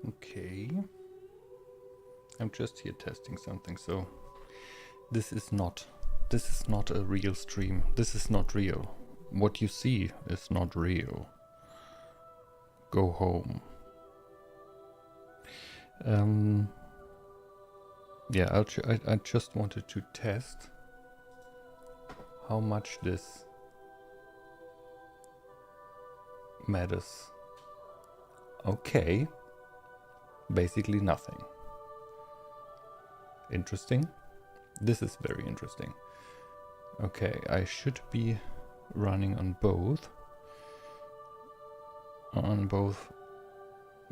Okay. I'm just here testing something, so this is not a real stream. This is not real. What you see is not real. Go home. Yeah, I just wanted to test how much this matters. Okay. Basically nothing. Interesting. This is very interesting. Okay, I should be running on both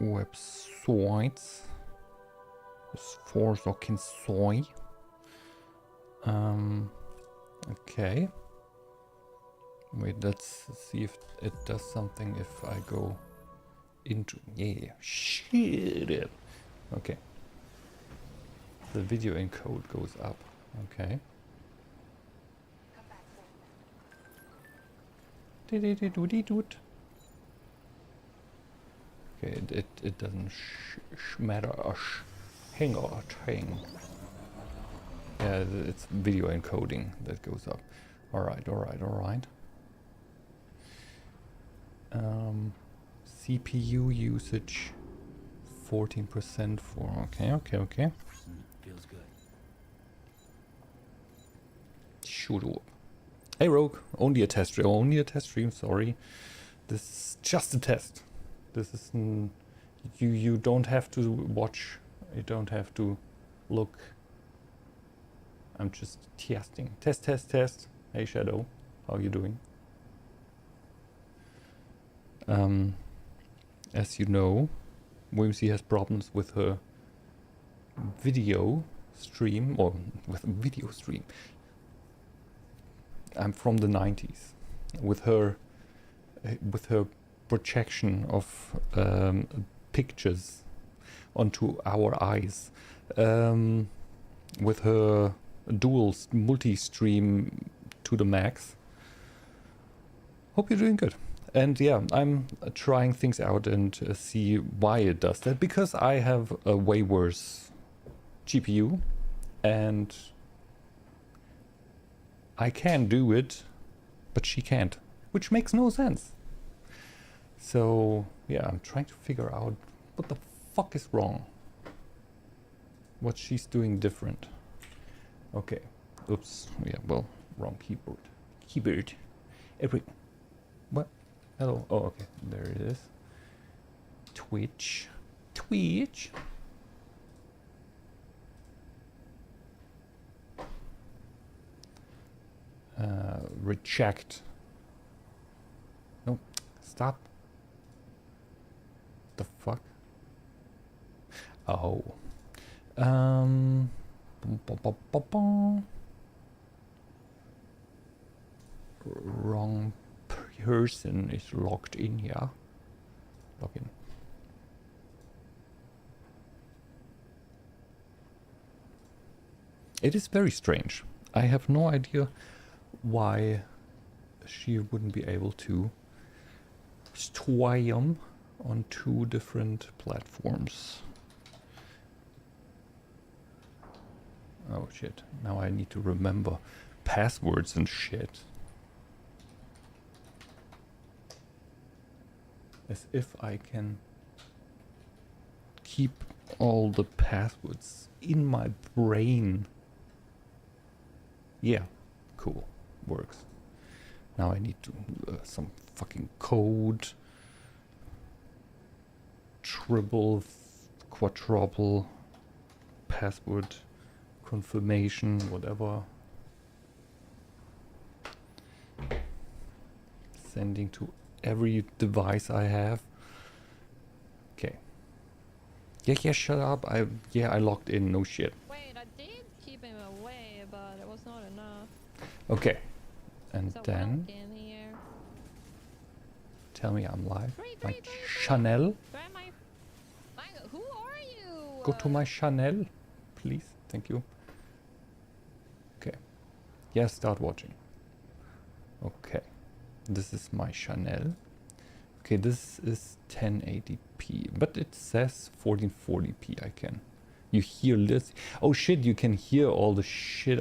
websites. For fucking soy. Okay. Wait, let's see if it does something if I go into... Yeah, shit. Okay. The video encode goes up. Okay. Okay, it doesn't matter. Hang on, hang. Yeah, it's video encoding that goes up. Alright. CPU usage 14% for... Okay. Feels good. Shoot up. Hey Rogue, only a test stream, sorry. This is just a test. This is... You don't have to watch, you don't have to look. I'm just testing. Test. Hey Shadow, how you doing? As you know, Whimsy has problems with her video stream, or with video stream. I'm from the 90s. With her projection of pictures onto our eyes. With her dual multi-stream to the max. Hope you're doing good. And yeah, I'm trying things out and see why it does that. Because I have a way worse GPU and I can do it, but she can't, which makes no sense. So yeah, I'm trying to figure out what the fuck is wrong. What she's doing different. Okay. Oops. Yeah, well, wrong keyboard. What? Hello. Oh, okay. There it is. Twitch. Reject. No. Stop. The fuck? Oh. Wrong person is logged in here. Login. It is very strange. I have no idea why she wouldn't be able to stream on two different platforms. Oh shit, now I need to remember passwords and shit. As if I can keep all the passwords in my brain. Yeah, cool, works. Now I need to some fucking code. Triple, quadruple, password confirmation, whatever. Sending to every device I have. Okay. Yeah, shut up. I logged in, no shit. Wait, I did keep him away, but it was not enough. Okay. And So then in here. tell me I'm live. My Free. channel. Grab my... Who are you? Go to my channel, please. Thank you. Okay. Yeah, start watching. Okay. This is my channel. Okay, this is 1080p, but it says 1440p. I can. You hear this? Oh shit! You can hear all the shit.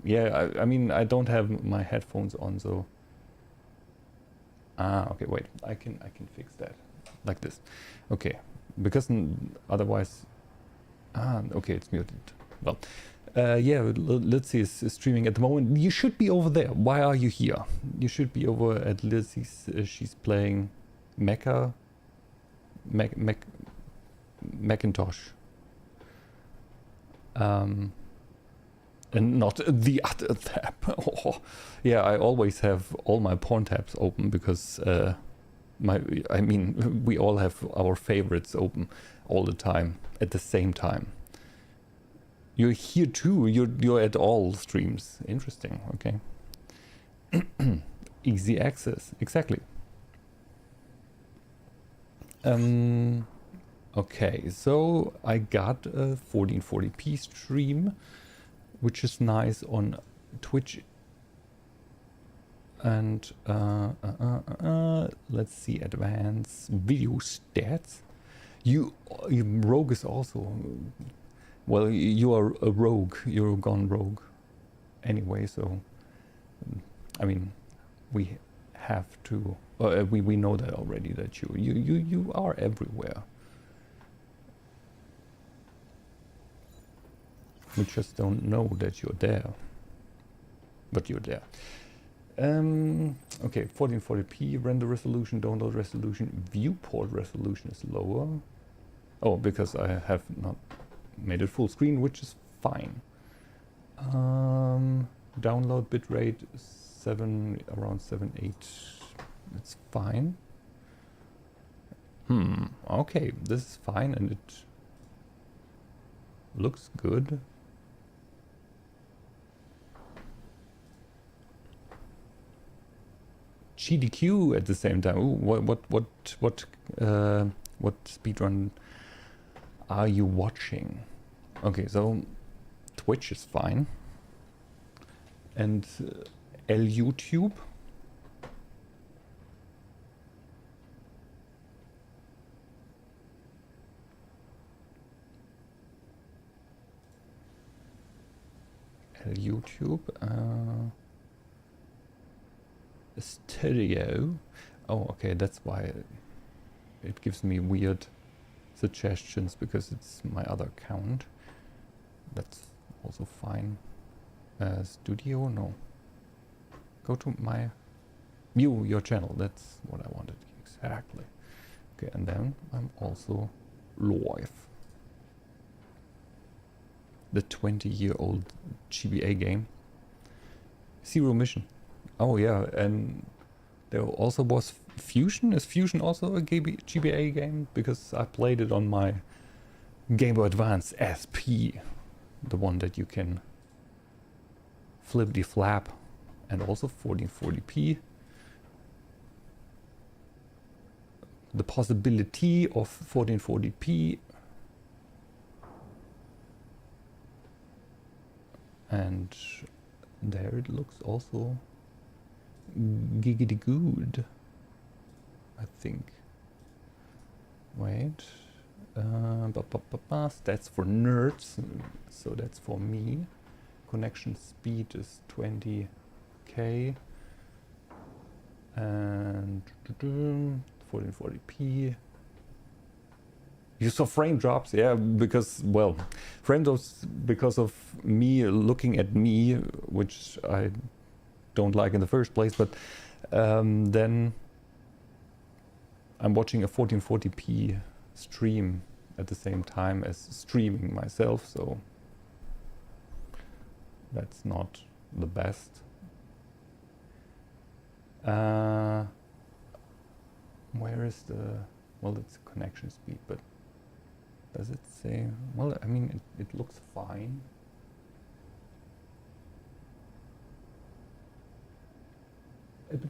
Yeah. I mean, I don't have my headphones on, so. Ah, okay. Wait. I can fix that, like this. Okay, because otherwise. Ah, okay. It's muted. Well. Yeah, let's see, it's streaming at the moment. You should be over there. Why are you here? You should be over at Lizzie's. She's playing Mecha. Macintosh. And not the other tab. Oh, yeah, I always have all my porn tabs open because I mean, we all have our favorites open all the time at the same time. You're here too. You're at all streams. Interesting. Okay. Easy access. Exactly. Okay. So I got a 1440p stream, which is nice on Twitch. And let's see, advanced video stats. You rogue is also. Well, you are a rogue. You're gone rogue, anyway. So, I mean, we have to. We know that already. That you are everywhere. We just don't know that you're there, but you're there. Okay, 1440p render resolution, download resolution, viewport resolution is lower. Oh, because I have not made it full screen, which is fine. Download bitrate around 7.8. It's fine. Okay, this is fine and it looks good. GDQ at the same time. Ooh, what speedrun are you watching? Okay, so Twitch is fine. And YouTube. YouTube. Stereo. Oh, okay, that's why it gives me weird suggestions because it's my other account. That's also fine. Studio, no. Go to my view your channel. That's what I wanted exactly. Okay, and then I'm also live. The 20-year-old GBA game. Zero Mission. Oh yeah, and there also was Fusion. Is Fusion also a GBA game? Because I played it on my Game Boy Advance SP, the one that you can flippity flap, and also 1440p. The possibility of 1440p, and there it looks also giggity good, I think. Wait, stats for nerds, so that's for me. Connection speed is 20k and 1440p. You saw frame drops, yeah, because, well, frame drops because of me looking at me, which I don't like in the first place, but then I'm watching a 1440p stream at the same time as streaming myself, so that's not the best. Where is the, well, it's connection speed, but does it say, well, I mean, it looks fine. It's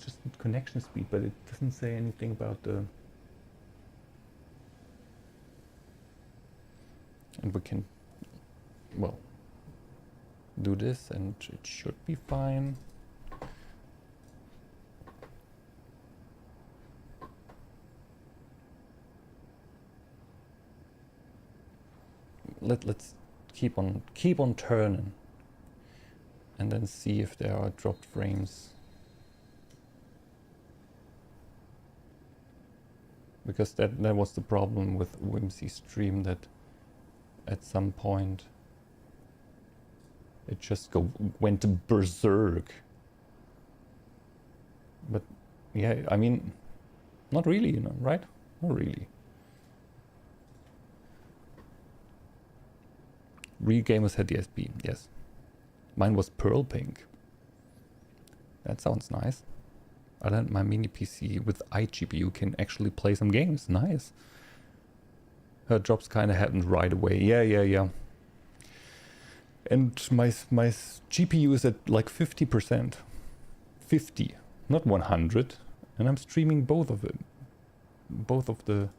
just connection speed, but it doesn't say anything about the, and we can, well, do this and it should be fine. Let's keep on turning and then see if there are dropped frames. Because that was the problem with Whimsy stream, that at some point it just went berserk. But yeah, I mean, not really, you know, right? Not really. Real gamers had the SB, yes. Mine was pearl pink. That sounds nice. I learned my mini PC with iGPU can actually play some games. Nice. Her drops kind of happened right away. Yeah. And my GPU is at like 50%. 50, not 100. And I'm streaming both of it. Both of the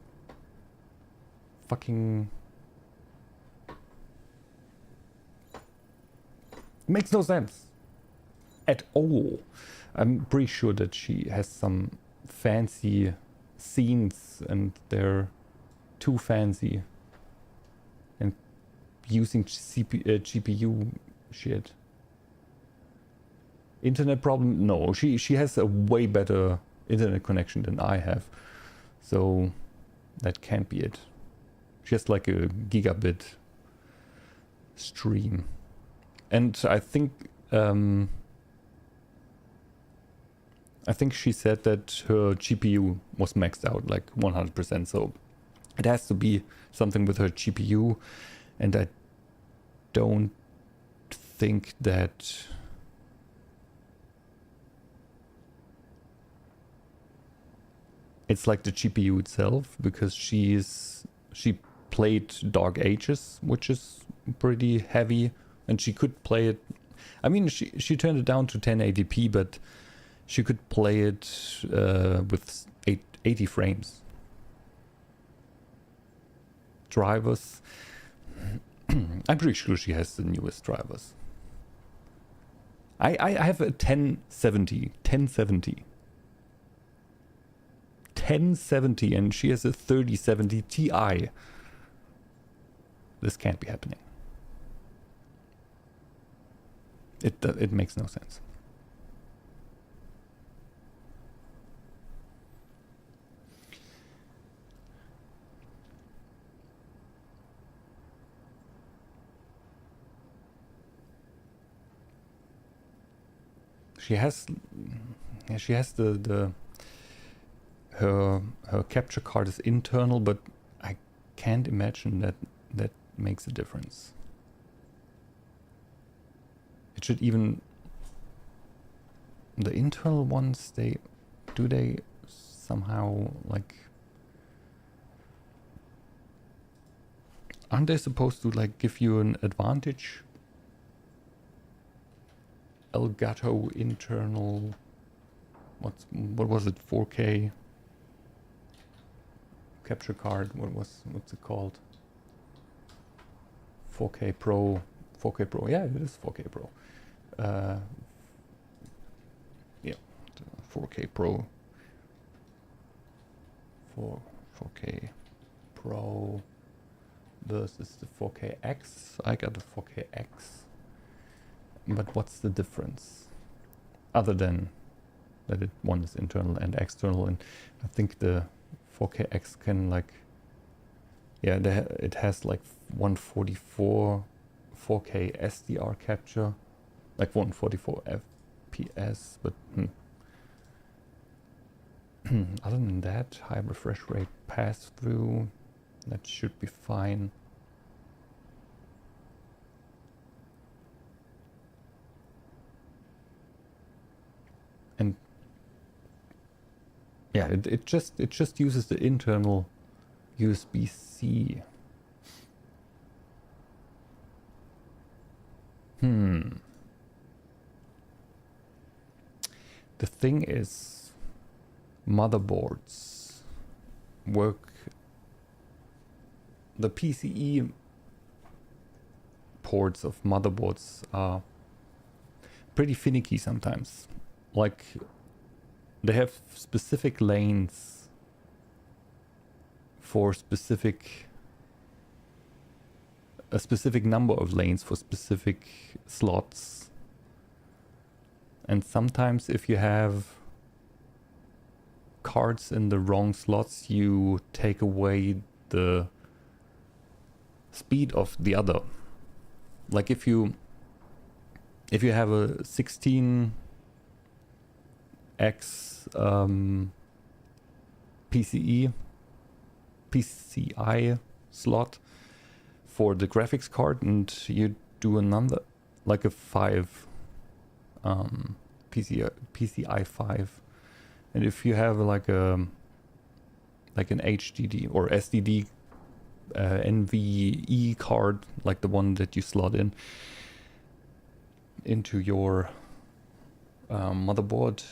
fucking... Makes no sense. At all. I'm pretty sure that she has some fancy scenes and they're too fancy. And using GPU shit. Internet problem? No, she has a way better internet connection than I have. So that can't be it. She has like a gigabit stream. And I think she said that her GPU was maxed out like 100%, so it has to be something with her GPU, and I don't think that it's like the GPU itself, because she played Dark Ages, which is pretty heavy, and she could play it. I mean, she turned it down to 1080p, but she could play it with 80 frames. Drivers, I'm pretty sure she has the newest drivers. I have a 1070, and she has a 3070 Ti. This can't be happening. It makes no sense. She has her capture card is internal, but I can't imagine that makes a difference. It should even, the internal ones, they somehow, like, aren't they supposed to like give you an advantage? Elgato internal, what was it, 4K capture card, what's it called? 4K Pro, yeah, it is 4K Pro. Yeah, 4K Pro, 4K Pro versus the 4KX. I got the 4KX. But what's the difference? Other than that one is internal and external, and I think the 4KX can like, yeah, it has like 144 4K SDR capture, like 144 FPS, but other than that, high refresh rate pass through, that should be fine. And yeah, it just uses the internal USB-C. The thing is, motherboards work. The PCE ports of motherboards are pretty finicky sometimes. Like, they have specific lanes for a specific number of lanes for specific slots. And sometimes if you have cards in the wrong slots, you take away the speed of the other. Like if you have a 16x PCI slot for the graphics card, and you do another like a 5 PCI 5, and if you have like an HDD or SDD NVE card, like the one that you slot into your motherboard,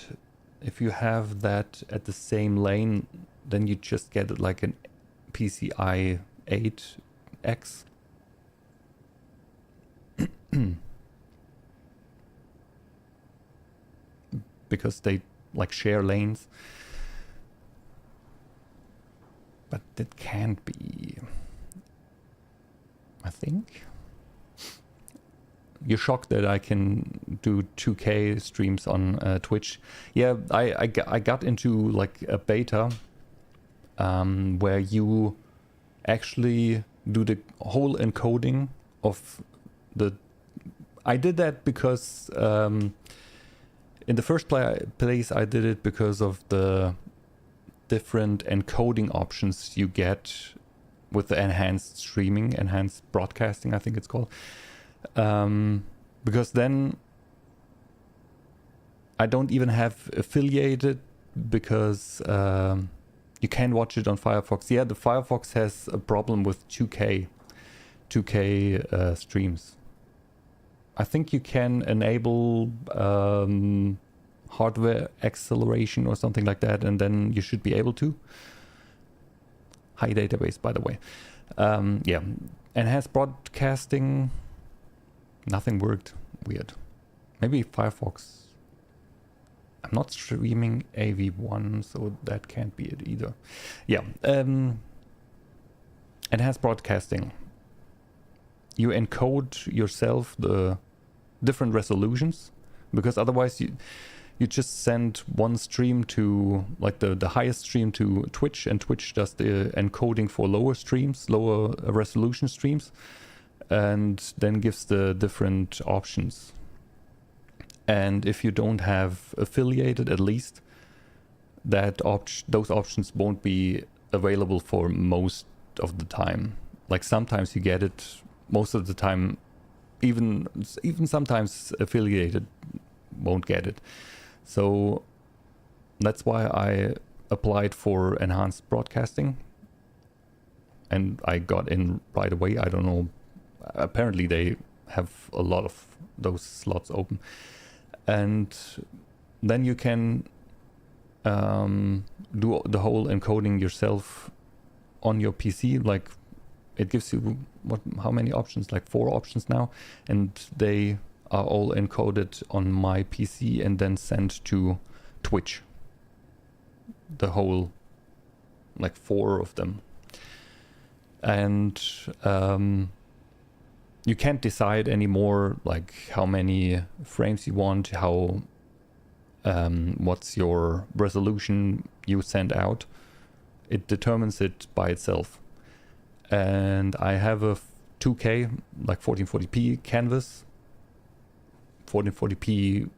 if you have that at the same lane, then you just get like an PCI 8X. Because they like share lanes. But it can't be, I think. You're shocked that I can do 2K streams on Twitch. Yeah, I got into like a beta where you actually do the whole encoding of the... I did that because in the first place I did it because of the different encoding options you get with the enhanced broadcasting, I think it's called. Because then I don't even have affiliated, because you can watch it on Firefox. Yeah, the Firefox has a problem with 2K streams. I think you can enable hardware acceleration or something like that, and then you should be able to. High database, by the way. Yeah, enhanced broadcasting, nothing worked. Weird. Maybe Firefox. I'm not streaming AV1, so that can't be it either. Yeah, enhanced broadcasting. You encode yourself the different resolutions, because otherwise you just send one stream to, like the highest stream to Twitch, and Twitch does the encoding for lower streams, lower resolution streams, and then gives the different options. And if you don't have affiliated, at least, those options won't be available for most of the time. Like sometimes you get it, most of the time, even sometimes affiliated won't get it. So that's why I applied for enhanced broadcasting, and I got in right away. I don't know, apparently they have a lot of those slots open, and then you can do the whole encoding yourself on your PC. Like, it gives you how many options? Like 4 options now, and they are all encoded on my PC and then sent to Twitch. The whole, like 4 of them. And you can't decide anymore like how many frames you want, what's your resolution you send out. It determines it by itself. And I have a 2K, like 1440p canvas, 1440p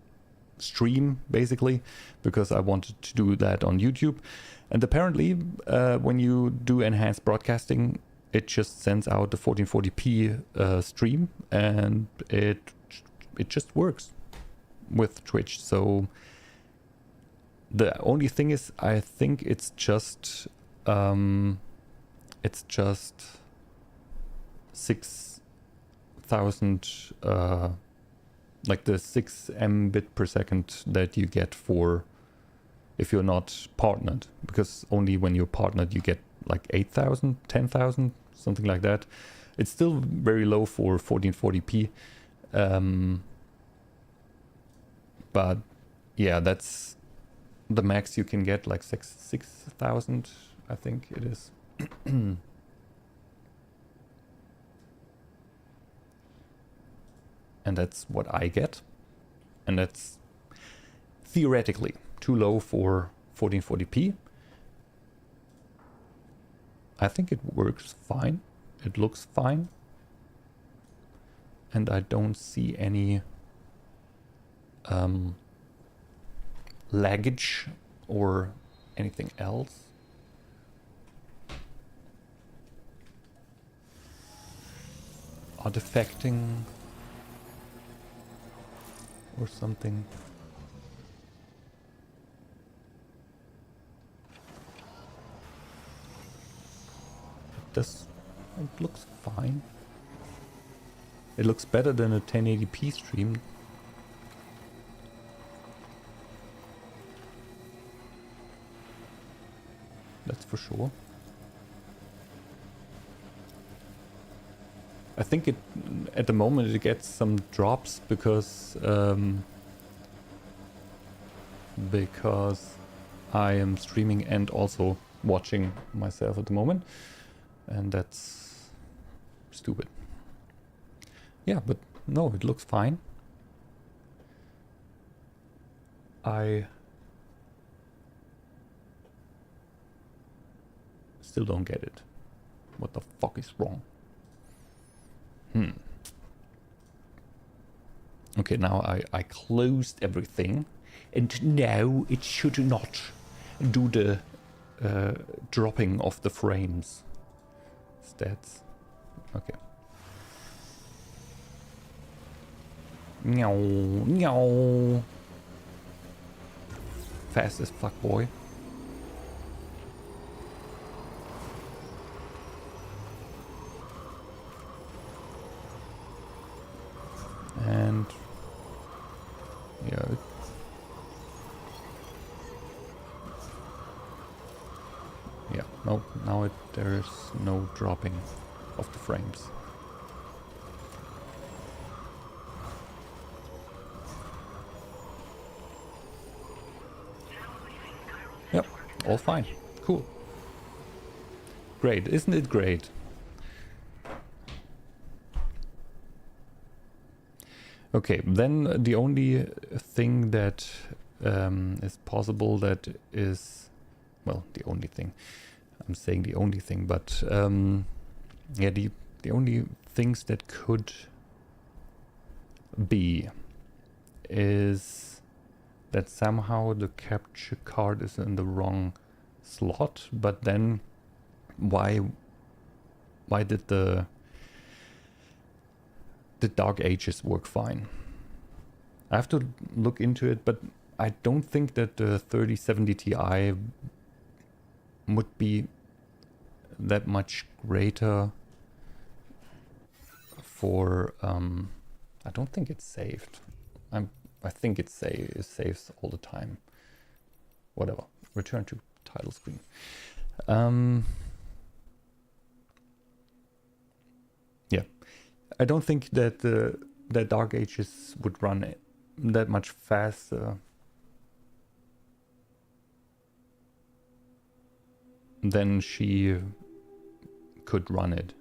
stream, basically, because I wanted to do that on YouTube. And apparently, when you do enhanced broadcasting, it just sends out the 1440p stream, and it just works with Twitch. So the only thing is, I think it's just 6,000, like the 6 Mbit per second that you get for if you're not partnered, because only when you're partnered you get like 8,000, 10,000, something like that. It's still very low for 1440p. But yeah, that's the max you can get, like 6,000, I think it is. And that's what I get. And that's theoretically too low for 1440p. I think it works fine. It looks fine. And I don't see any laggage or anything else. Artifacting or something. It looks fine. It looks better than a 1080p stream. That's for sure. I think at the moment it gets some drops because I am streaming and also watching myself at the moment, and that's stupid. Yeah, but no, it looks fine. I still don't get it. What the fuck is wrong? Okay, now I closed everything, and now it should not do the dropping of the frames. Stats. Okay. Meow, meow. Fast as fuck, boy. And yeah, no, now there's no dropping of the frames. Yep, all fine. Cool. Great, isn't it great? Okay, then the only thing that is possible that is, well, the only thing. I'm saying the only thing, but yeah, the only things that could be is that somehow the capture card is in the wrong slot, but then why did the Dark Ages work fine? I have to look into it, but I don't think that the 3070 Ti would be that much greater for I don't think it's saved. I think it saves all the time. Whatever. Return to title screen. Yeah, I don't think that the Dark Ages would run that much faster than she could run it.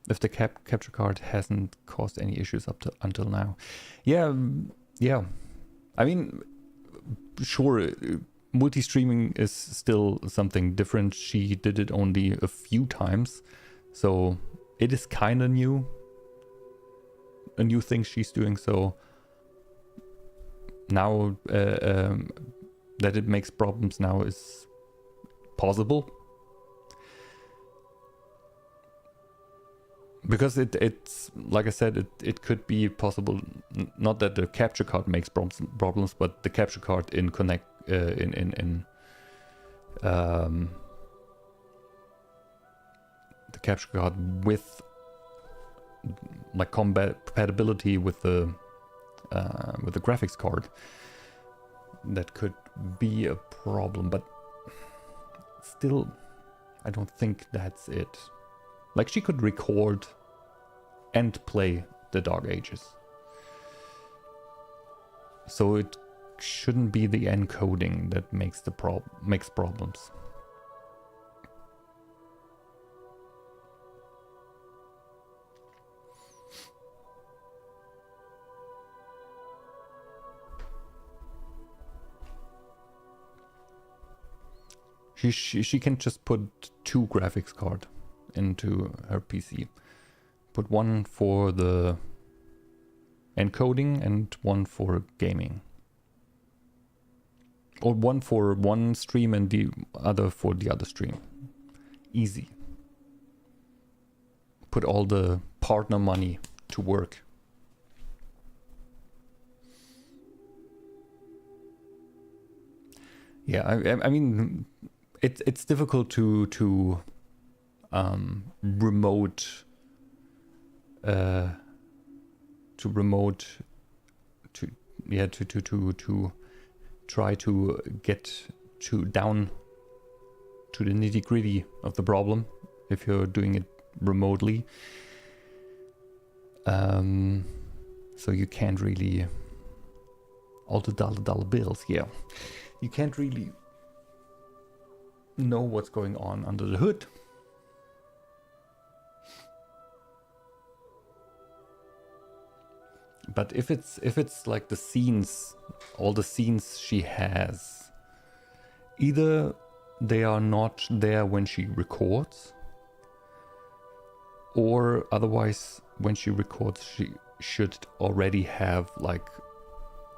If the capture card hasn't caused any issues until now. Yeah. I mean, sure, multi-streaming is still something different. She did it only a few times, so it is kind of new. A new thing she's doing, so now that it makes problems now is possible. Because it's like I said, it could be possible, not that the capture card makes problems, but the capture card in the capture card with like compatibility with the graphics card, that could be a problem, but still I don't think that's it. Like, she could record and play the Dark Ages. So it shouldn't be the encoding that makes problems. She can just put 2 graphics cards into her PC. Put one for the encoding and one for gaming. Or one for one stream and the other for the other stream. Easy. Put all the partner money to work. Yeah, I mean, it's difficult to remote to try to get down to the nitty-gritty of the problem if you're doing it remotely. So you can't really all the dollar bills, yeah. You can't really know what's going on under the hood. But if it's like the scenes, all the scenes she has, either they are not there when she records, or otherwise when she records she should already have like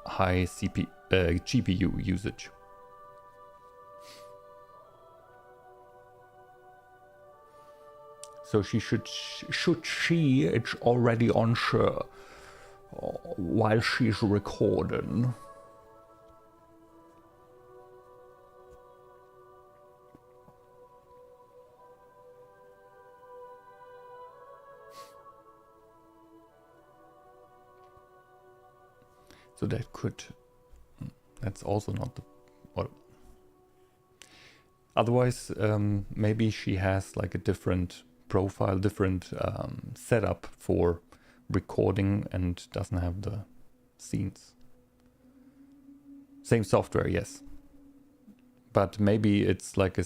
high GPU usage. So it's already on share while she's recording. So that's also not the, well, otherwise maybe she has like a different profile, different setup for recording and doesn't have the scenes. Same software, yes, but maybe it's like a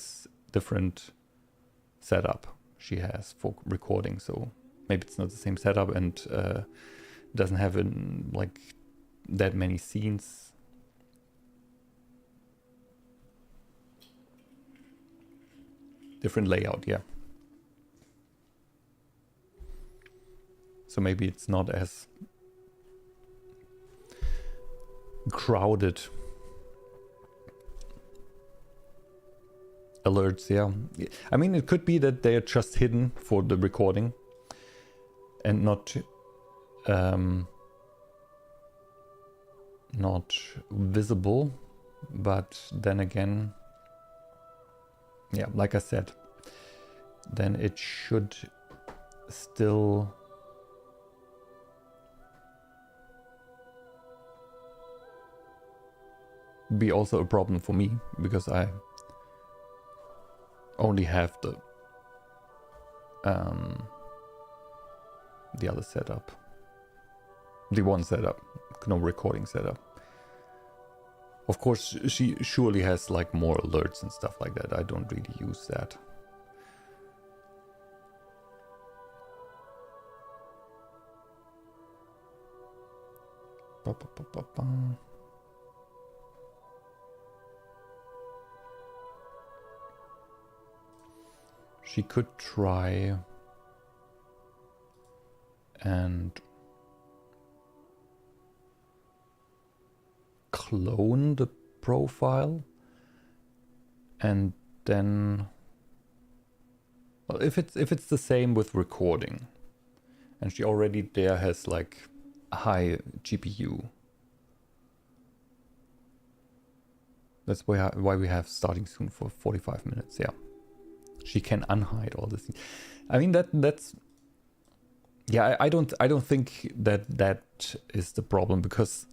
different setup she has for recording, so maybe it's not the same setup and doesn't have like that many scenes. Different layout, yeah. So maybe it's not as crowded. Alerts, yeah. I mean, it could be that they are just hidden for the recording and not visible. But then again, yeah, like I said, then it should still be also a problem for me, because I only have the other setup, the one setup, no recording setup. Of course, she surely has like more alerts and stuff like that. I don't really use that. She could try and clone the profile, and then, well, if it's the same with recording, and she already there has like a high GPU. That's why we have starting soon for 45 minutes. Yeah, she can unhide all this. I mean that's yeah. I don't think that is the problem, because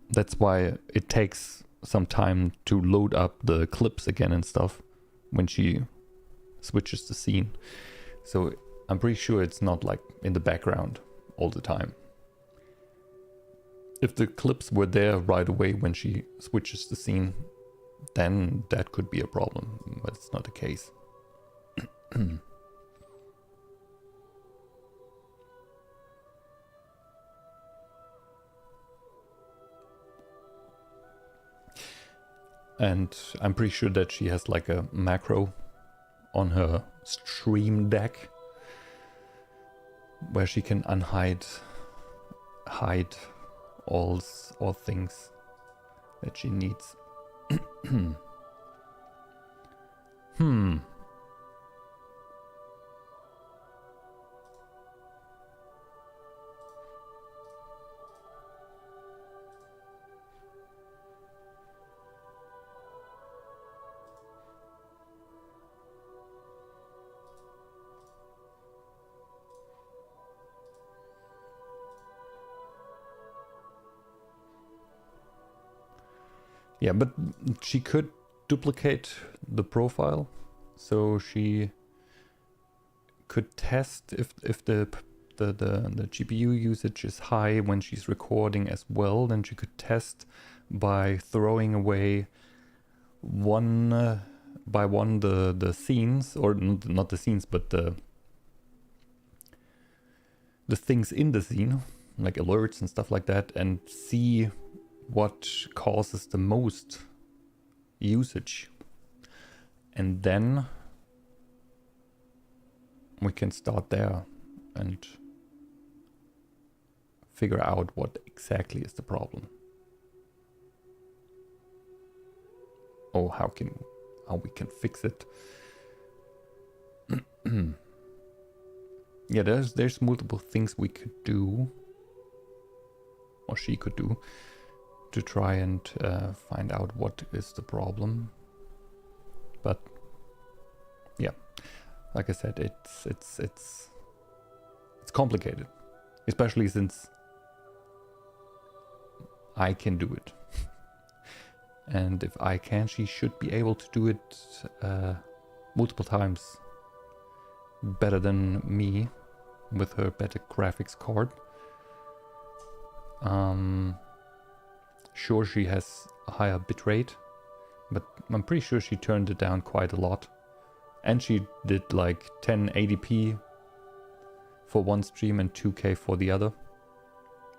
that's why it takes some time to load up the clips again and stuff when she switches the scene. So I'm pretty sure it's not like in the background all the time. If the clips were there right away when she switches the scene, then that could be a problem, but it's not the case. And I'm pretty sure that she has like a macro on her stream deck where she can hide all things that she needs. Yeah, but she could duplicate the profile, so she could test if the GPU usage is high when she's recording as well. Then she could test by throwing away one by one the scenes, or not the scenes, but the things in the scene, like alerts and stuff like that, and see what causes the most usage. And then we can start there and figure out what exactly is the problem. Or how we can fix it. Yeah, there's multiple things we could do, or she could do, to try and find out what is the problem. But yeah, like I said, it's complicated, especially since I can do it. And if I can, she should be able to do it multiple times better than me with her better graphics card. Sure, she has a higher bitrate, but I'm pretty sure she turned it down quite a lot. And she did like 1080p for one stream and 2K for the other.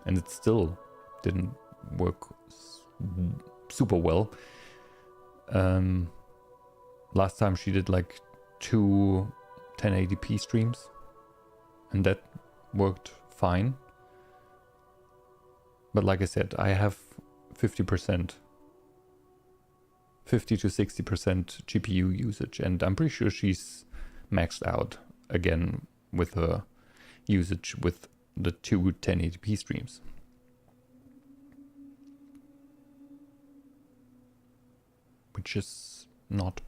And it still didn't work super well. Last time she did like 2 1080p streams, and that worked fine. But like I said, I have 50 to 60% GPU usage, and I'm pretty sure she's maxed out again with her usage with the 2 1080p streams. Which is not.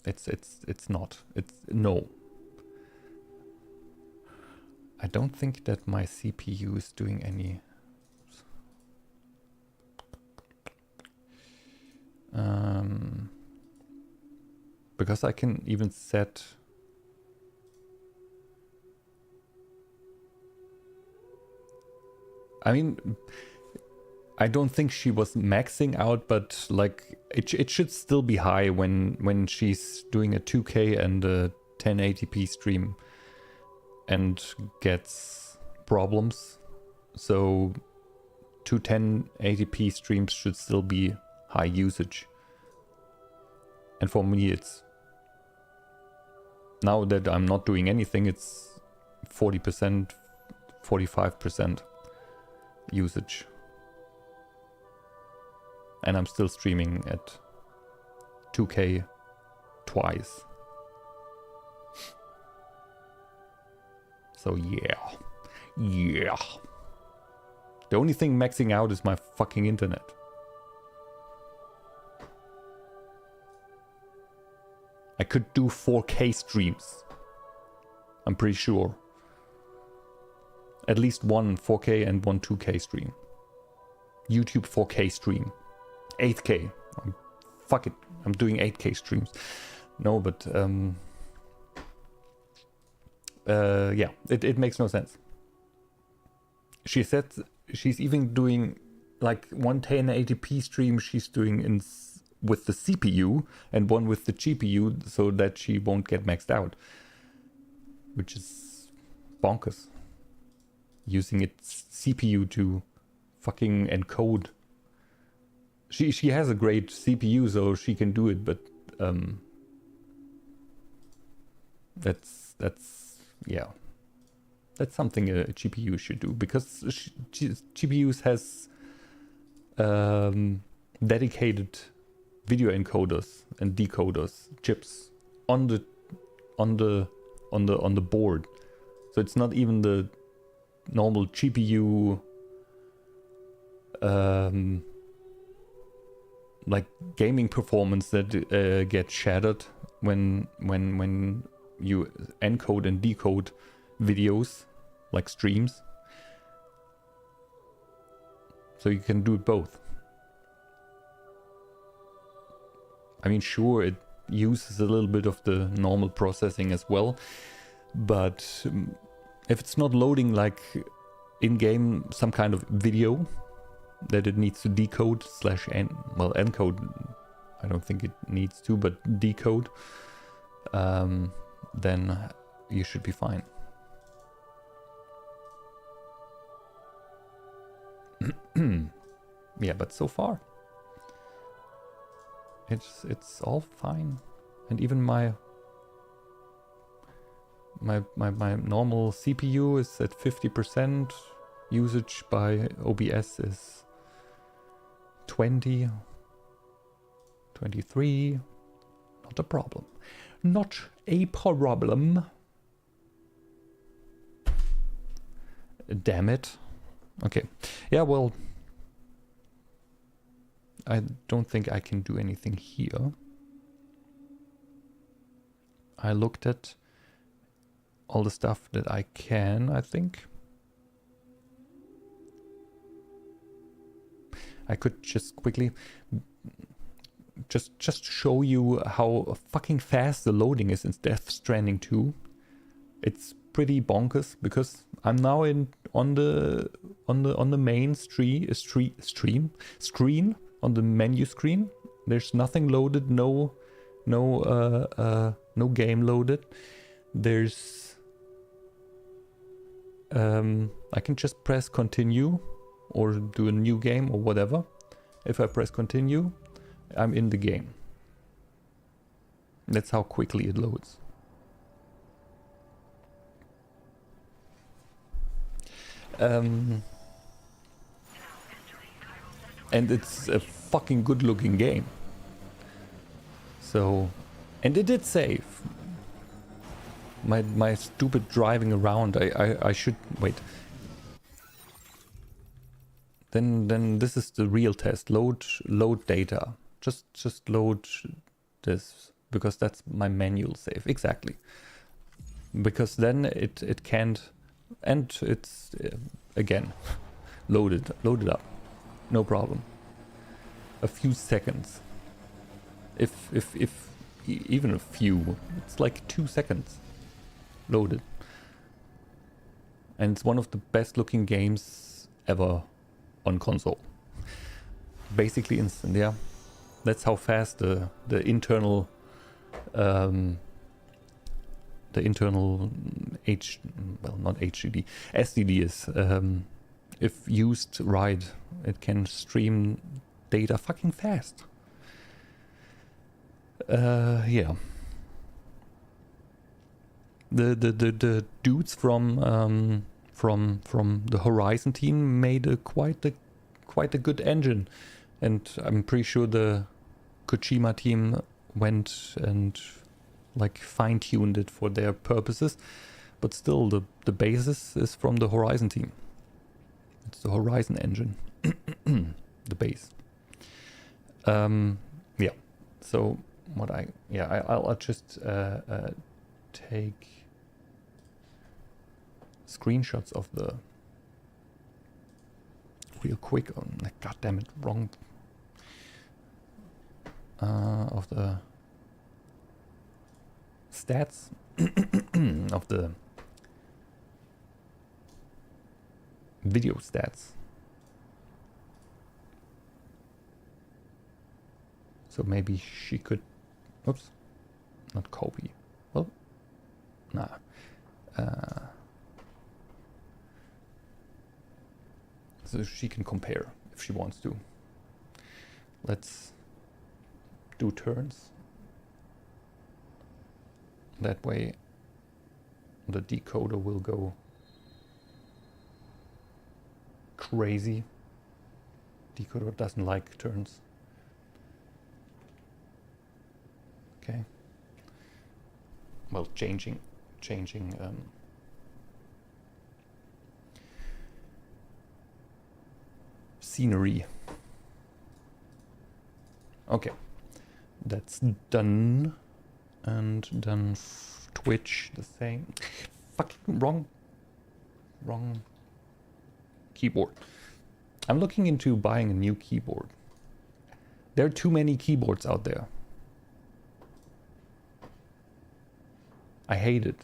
It's not. It's no. I don't think that my CPU is doing any. Because I can even set. I mean, I don't think she was maxing out, but like it should still be high when she's doing a 2K and a 1080p stream and gets problems. So 2 1080p streams should still be high usage. And for me, it's now that I'm not doing anything, it's 40%, 45% usage. And I'm still streaming at 2K twice. So yeah. The only thing maxing out is my fucking internet. I could do 4K streams. I'm pretty sure. At least one 4K and one 2K stream. YouTube 4K stream. 8K. Fuck it. I'm doing 8K streams. No, but yeah, it makes no sense. She said she's even doing like one 1080p stream she's doing with the CPU and one with the GPU so that she won't get maxed out, which is bonkers. Using its CPU to fucking encode. She has a great CPU, so she can do it, but that's yeah, that's something a GPU should do, because GPUs has dedicated video encoders and decoders chips on the board, so it's not even the normal GPU like gaming performance that gets shattered when you encode and decode videos like streams. So you can do it both. I mean, sure, it uses a little bit of the normal processing as well, but if it's not loading like in-game some kind of video that it needs to decode encode, I don't think it needs to, but decode, then you should be fine. Yeah, but so far it's all fine, and even my normal CPU is at 50%. Usage by OBS is 20, 23. Not a problem. Not a problem. Damn it. Okay. Yeah, well, I don't think I can do anything here. I looked at all the stuff that I can, I think. I could just quickly just show you how fucking fast the loading is in Death Stranding 2. It's pretty bonkers, because I'm now on the main screen on the menu screen. There's nothing loaded, no game loaded. There's I can just press continue or do a new game or whatever. If I press continue, I'm in the game. That's how quickly it loads. And it's a fucking good looking game. So, and it did save. My stupid driving around, I should wait. Then this is the real test. Load data. Just load this, because that's my manual save. Exactly. Because then it can't, and it's again loaded up. No problem. A few seconds. If even a few, it's like 2 seconds loaded. And it's one of the best looking games ever on console. Basically instant, yeah. That's how fast the internal not HDD, SDD is. If used right, it can stream data fucking fast. Yeah. The dudes from the Horizon team made quite a good engine, and I'm pretty sure the Kojima team went and like fine-tuned it for their purposes, but still the basis is from the Horizon team. It's the Horizon engine, the base. Yeah. So what I'll just take screenshots of the real quick. Oh, God damn it, wrong. Of the stats of the video stats So maybe she could, oops, not copy. Well, nah. So she can compare if she wants to. Let's do turns. That way the decoder will go crazy. Decoder doesn't like turns. Okay. Well, changing scenery. Okay, that's done. And then Twitch the same. Fucking wrong keyboard. I'm looking into buying a new keyboard. There are too many keyboards out there. I hate it.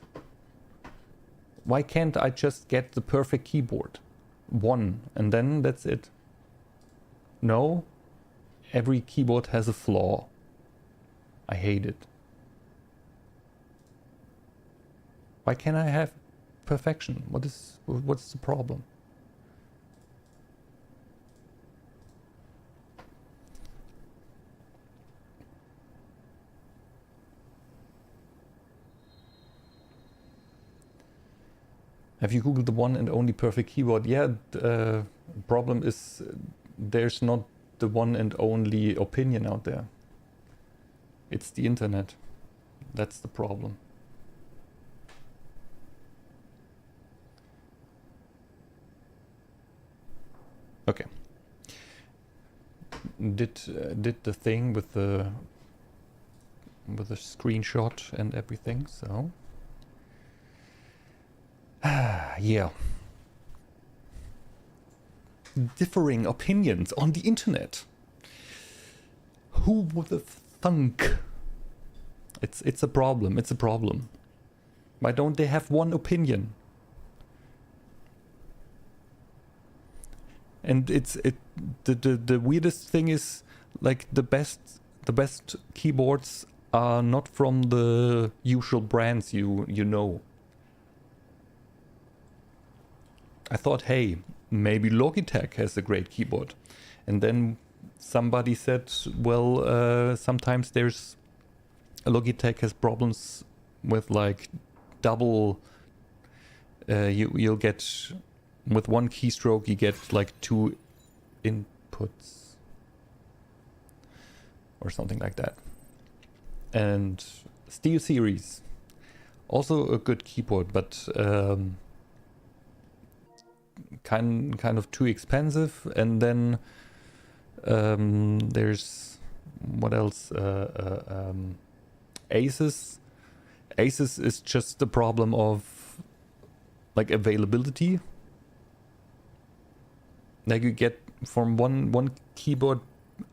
Why can't I just get the perfect keyboard? One, and then that's it. No, every keyboard has a flaw. I hate it. Why can't I have perfection? What's the problem? Have you Googled the one and only perfect keyboard? Yeah, problem is there's not the one and only opinion out there. It's the internet. That's the problem. Okay. Did the thing with the screenshot and everything, so yeah. Differing opinions on the internet. Who would have thunk? It's a problem. It's a problem. Why don't they have one opinion? And the weirdest thing is, like, the best keyboards are not from the usual brands you know. I thought, hey, maybe Logitech has a great keyboard. And then somebody said, well, sometimes Logitech has problems with, like, double, you'll get, with one keystroke you get like 2 inputs or something like that. And SteelSeries, also a good keyboard, but kind of too expensive. And then there's what else? Asus. Asus is just the problem of, like, availability. Like, you get from one keyboard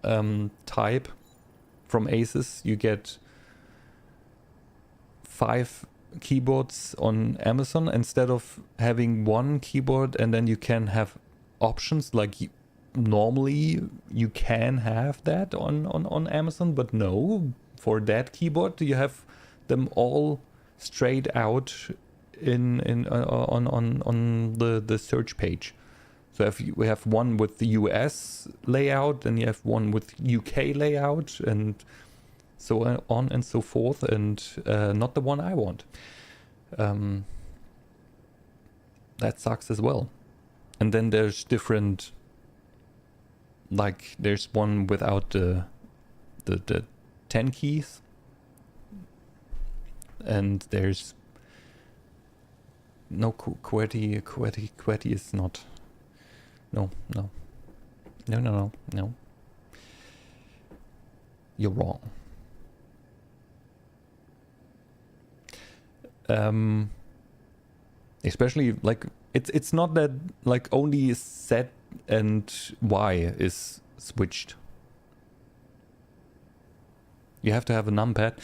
type from Asus, you get 5 keyboards on Amazon instead of having one keyboard, and then you can have options like normally you can have that on Amazon, but no, for that keyboard you have them all straight out on the search page. So if we have one with the US layout, and you have one with UK layout, and so on and so forth, and not the one I want. That sucks as well. And then there's different, like, there's one without the 10 keys, and there's no QWERTY is not. No. You're wrong. Especially, like, it's not that, like, only Z and Y is switched. You have to have a numpad.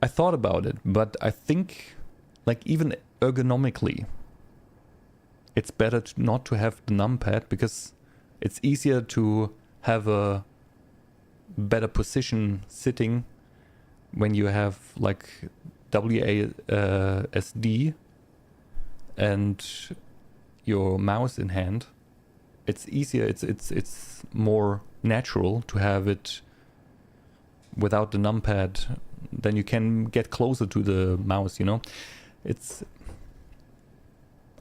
I thought about it, but I think, like, even ergonomically, it's better not to have the numpad, because it's easier to have a better position sitting when you have like WASD and your mouse in hand. It's easier. It's more natural to have it without the numpad. Then you can get closer to the mouse. You know,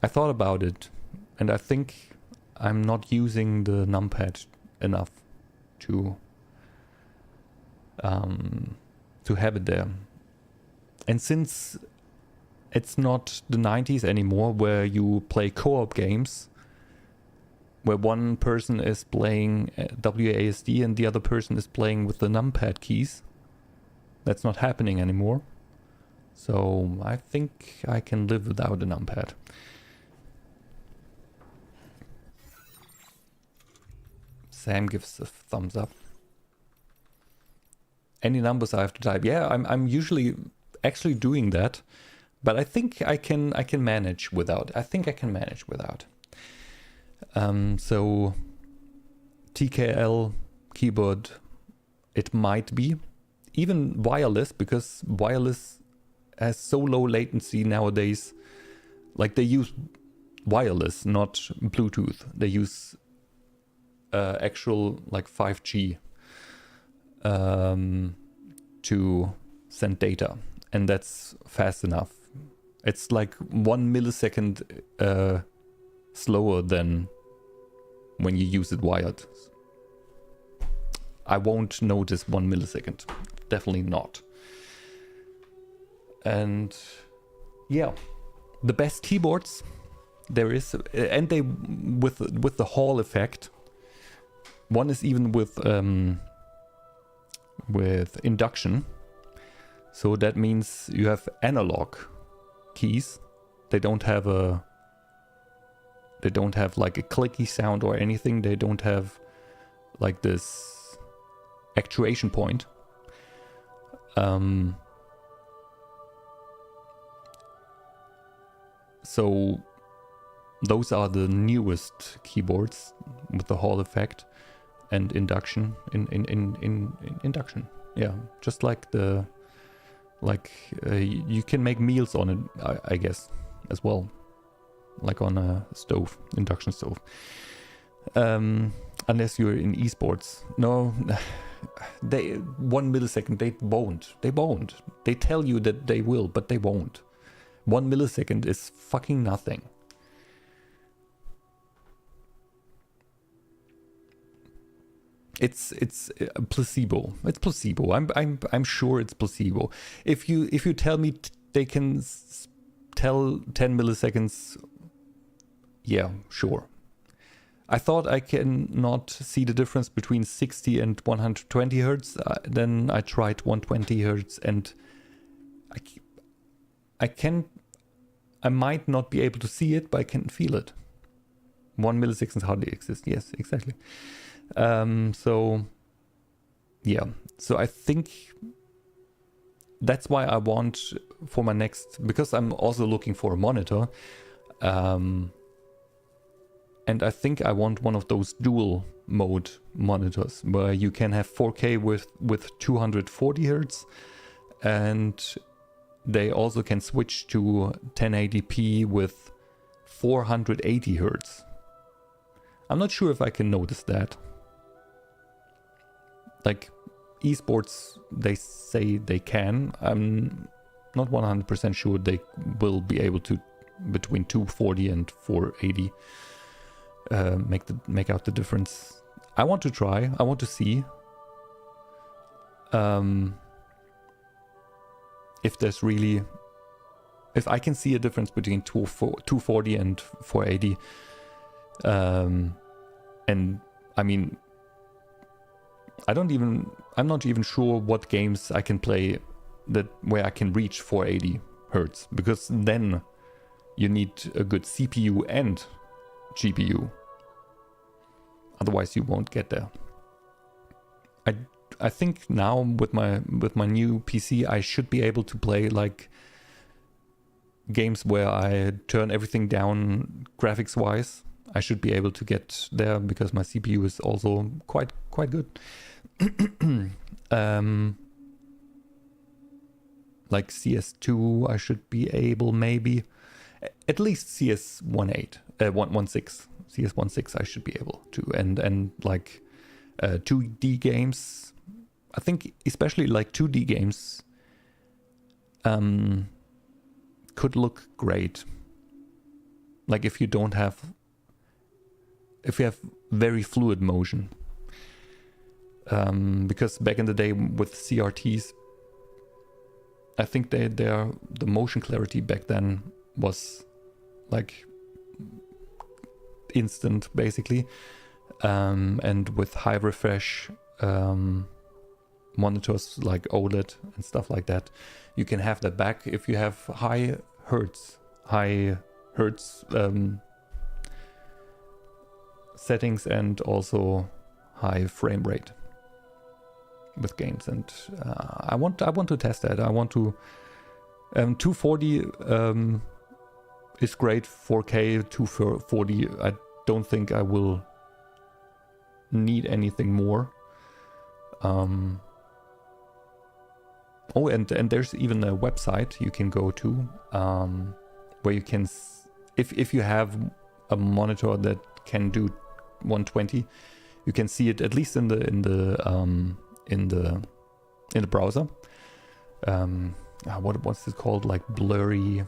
I thought about it, and I think I'm not using the numpad enough to have it there. And since it's not the 90s anymore, where you play co-op games, where one person is playing WASD and the other person is playing with the numpad keys, that's not happening anymore. So I think I can live without a numpad. Sam gives a thumbs up. Any numbers I have to type? Yeah, I'm usually actually doing that, but I think I can manage without. So TKL keyboard, it might be even wireless, because wireless has so low latency nowadays. Like they use wireless, not Bluetooth. They use actual like 5G to send data, and that's fast enough. It's like 1 millisecond slower than when you use it wired. I won't notice 1 millisecond, definitely not. And yeah, the best keyboards there is, and they with the Hall effect. One is even with induction, so that means you have analog keys. They don't have like a clicky sound or anything. They don't have like this actuation point. So those are the newest keyboards with the Hall effect and induction in induction. Yeah, just like you can make meals on it, I guess, as well, like on a stove, induction stove. Unless you're in esports. No, they 1 millisecond, they won't. They tell you that they will, but they won't. 1 millisecond is fucking nothing. It's a placebo. It's placebo. I'm sure it's placebo. If you tell me they can tell 10 milliseconds, yeah, sure. I thought I can not see the difference between 60 and 120 hertz. Then I tried 120 hertz, and I might not be able to see it, but I can feel it. 1 millisecond hardly exists. Yes, exactly. So yeah, so I think that's why I want for my next, because I'm also looking for a monitor, and I think I want one of those dual mode monitors where you can have 4K with 240 hertz, and they also can switch to 1080p with 480 hertz. I'm not sure if I can notice that. Like esports, they say they can. I'm not 100% sure they will be able to, between 240 and 480, make out the difference. I want to try. I want to see if there's really, if I can see a difference between 240 and 480. And I mean, I'm not even sure what games I can play where I can reach 480 hertz, because then you need a good CPU and GPU. Otherwise you won't get there. I think now with my new PC I should be able to play like games where I turn everything down graphics wise. I should be able to get there because my CPU is also quite good. Like CS2, I should be able maybe at least CS16, CS16 I should be able to, and like 2D games. I think especially like 2D games could look great. Like if you have very fluid motion. Because back in the day with CRTs, I think the motion clarity back then was like instant basically. And with high refresh monitors like OLED and stuff like that, you can have that back if you have high hertz settings and also high frame rate with games. And I want to test that. I want to 240 is great. 4K 240 I don't think I will need anything more. Oh, and there's even a website you can go to where you can if you have a monitor that can do 120, you can see it at least in the browser. What's it called? Like blurry.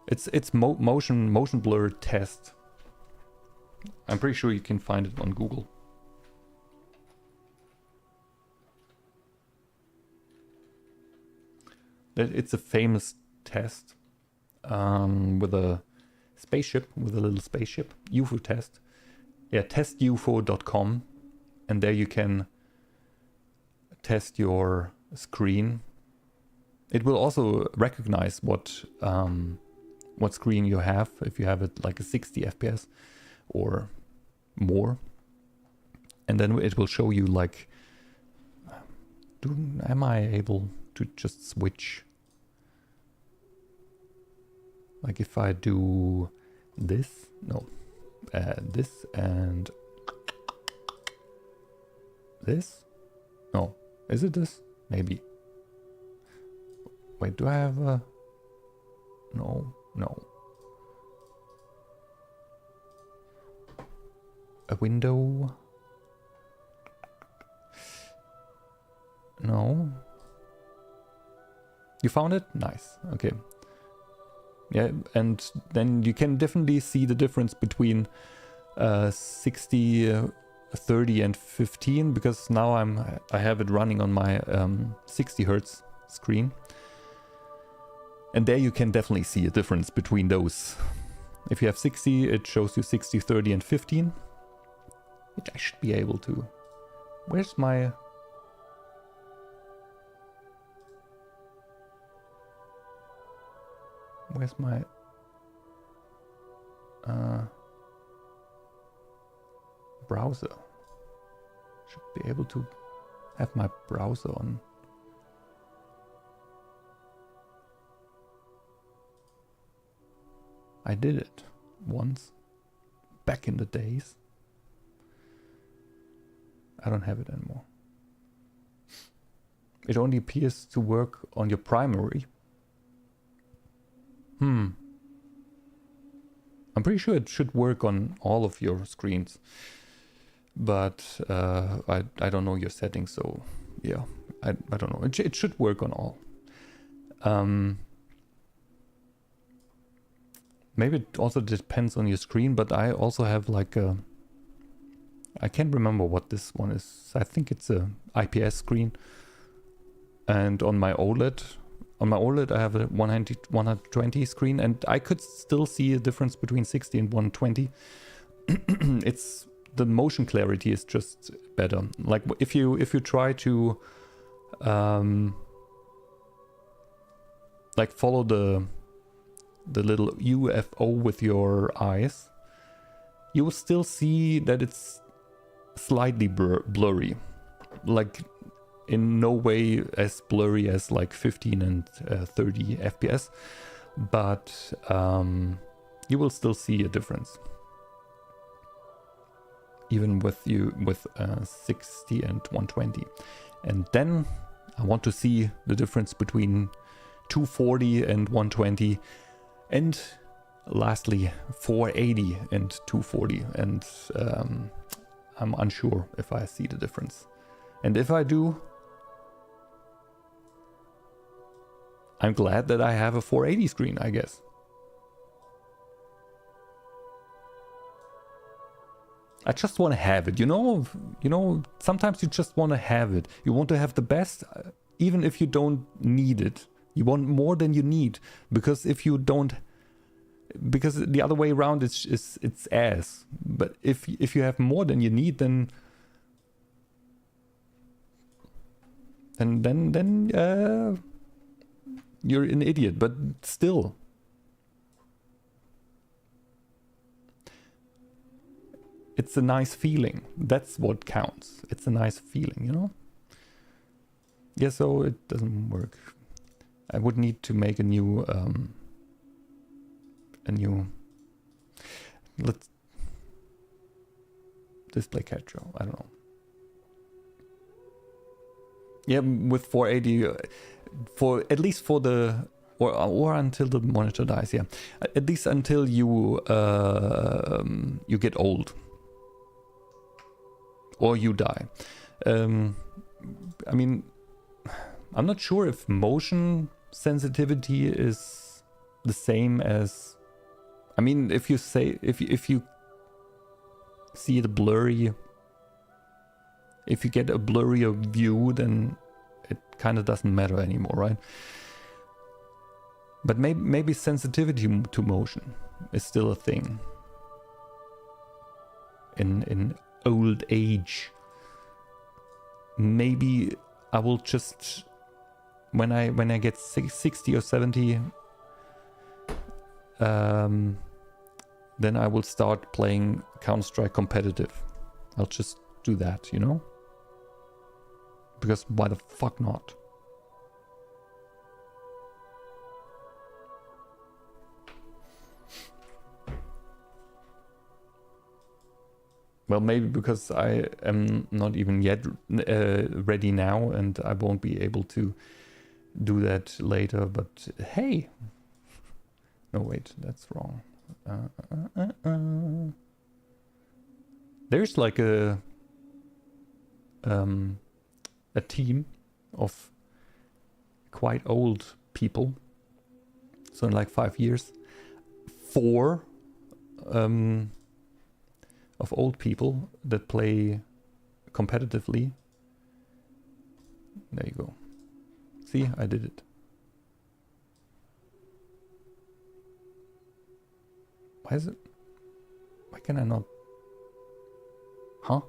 It's motion blur test. I'm pretty sure you can find it on Google. It's a famous test with a spaceship, with a little spaceship, UFO test. Yeah, testufo.com, and there you can test your screen. It will also recognize what screen you have, if you have it like a 60 FPS or more, and then it will show you like, am I able to just switch? Like if I do this, no, this and this, no, is it this? Maybe. Wait, do I have a, no, a window? No. You found it? Nice. Okay. Yeah, and then you can definitely see the difference between 60, 30 and 15, because now I have it running on my 60 hertz screen. And there you can definitely see a difference between those. If you have 60, it shows you 60, 30 and 15. Which I should be able to. Where's my... browser? Should be able to have my browser on. I did it once, back in the days. I don't have it anymore. It only appears to work on your primary. I'm pretty sure it should work on all of your screens, but I don't know your settings, so yeah, I don't know. It should work on all. Maybe it also depends on your screen, but I also have like a... I can't remember what this one is. I think it's a IPS screen. And on my OLED... On my OLED I have a 120 screen, and I could still see a difference between 60 and 120. It's... The motion clarity is just better. Like if you try to... like follow the little UFO with your eyes, you will still see that it's slightly blurry. Like in no way as blurry as like 15 and 30 FPS, but you will still see a difference. even with 60 and 120. And then I want to see the difference between 240 and 120, and lastly 480 and 240. And I'm unsure if I see the difference. And if I do, I'm glad that I have a 480 screen, I guess. I just want to have it, you know, sometimes you just want to have it. You want to have the best, even if you don't need it. You want more than you need, because if you don't, because the other way around it's ass. But if you have more than you need, then you're an idiot. But still, it's a nice feeling. That's what counts. It's a nice feeling, you know? Yeah, so it doesn't work. I would need to make a new let's display capture. I don't know. Yeah, with 480 for at least for the or until the monitor dies. Yeah, at least until you get old. Or you die. I mean, I'm not sure if motion sensitivity is the same as. I mean, if you say if you see it blurry, if you get a blurrier view, then it kind of doesn't matter anymore, right? But maybe sensitivity to motion is still a thing in old age. Maybe I will just when I get 60 or 70, then I will start playing Counter-Strike competitive. I'll just do that, you know? Because why the fuck not? Well, maybe because I am not even yet ready now, and I won't be able to do that later, but hey! No, wait, that's wrong. There's like a team of quite old people, so in like 5 years, 4 of old people that play competitively. There you go. See, I did it. Why is it? Why can I not? Huh?